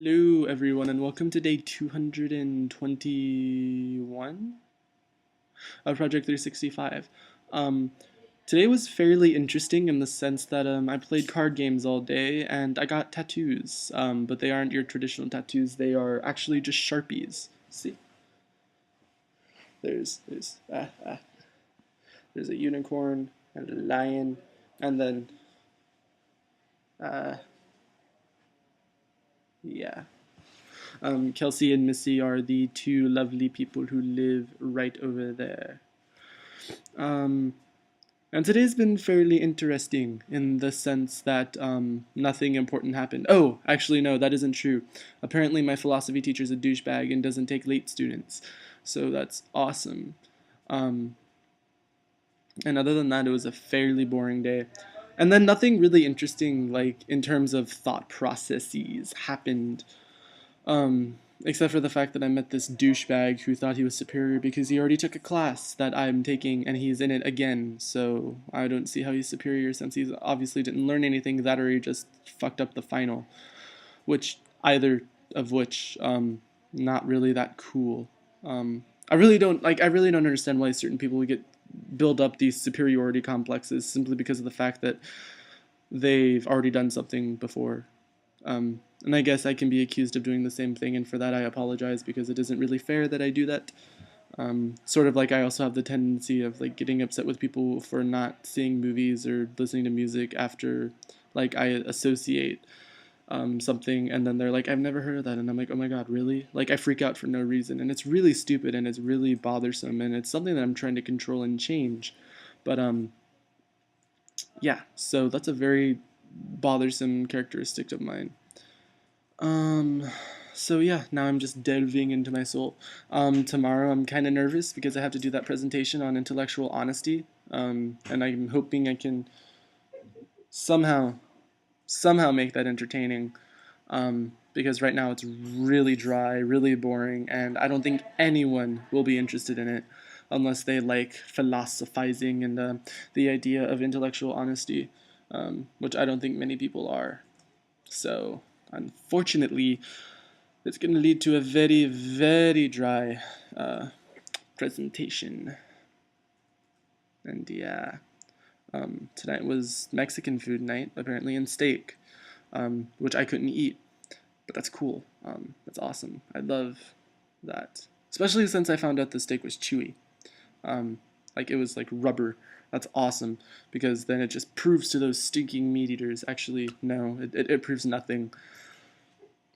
Hello, everyone, and welcome to day 221 of Project 365. Um, Today was fairly interesting in the sense that I played card games all day and I got tattoos, but they aren't your traditional tattoos. They are actually just Sharpies. See, there's there's a unicorn and a lion, and then uh, yeah. Kelsey and Missy are the two lovely people who live right over there. Um, and today's been fairly interesting in the sense that nothing important happened. Oh, actually, no, that isn't true. Apparently, my philosophy teacher's a douchebag and doesn't take late students. So that's awesome. Um, and other than that, it was a fairly boring day. And then nothing really interesting, like in terms of thought processes, happened. Except for the fact that I met this douchebag who thought he was superior because he already took a class that I'm taking and he's in it again. So I don't see how he's superior since he obviously didn't learn anything that or he just fucked up the final. Which, either of which, not really that cool. I really don't understand why certain people would get build up these superiority complexes simply because of the fact that they've already done something before. And I guess I can be accused of doing the same thing, and for that I apologize because it isn't really fair that I do that. Sort of like I also have the tendency of like getting upset with people for not seeing movies or listening to music after like I associate something and then they're like, I've never heard of that, and I'm like, oh my god, really? Like I freak out for no reason, and it's really stupid and it's really bothersome, and it's something that I'm trying to control and change. But yeah, so that's a very bothersome characteristic of mine. Um, so yeah, now I'm just delving into my soul. Tomorrow I'm kind of nervous because I have to do that presentation on intellectual honesty. And I'm hoping I can somehow, somehow make that entertaining. Because right now it's really dry, really boring, and I don't think anyone will be interested in it unless they like philosophizing and the idea of intellectual honesty, which I don't think many people are. So, unfortunately, it's going to lead to a very, very dry uh, presentation. And yeah, tonight was Mexican food night, apparently, and steak, which I couldn't eat, but that's cool. That's awesome. I love that, especially since I found out the steak was chewy. Like it was like rubber. That's awesome because then it just proves to those stinking meat eaters. Actually, no, it proves nothing.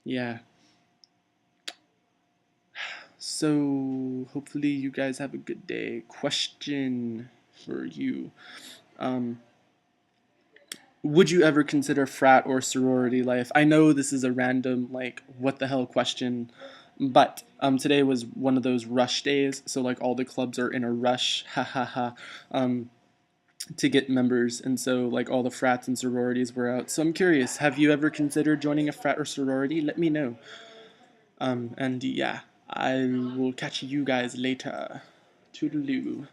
Yeah, so hopefully you guys have a good day. Question for you. Um, would you ever consider frat or sorority life? I know this is a random, like, what the hell question, but today was one of those rush days, so like all the clubs are in a rush, ha ha ha, to get members, and so like all the frats and sororities were out. So I'm curious, have you ever considered joining a frat or sorority? Let me know. And yeah, I will catch you guys later. Toodaloo.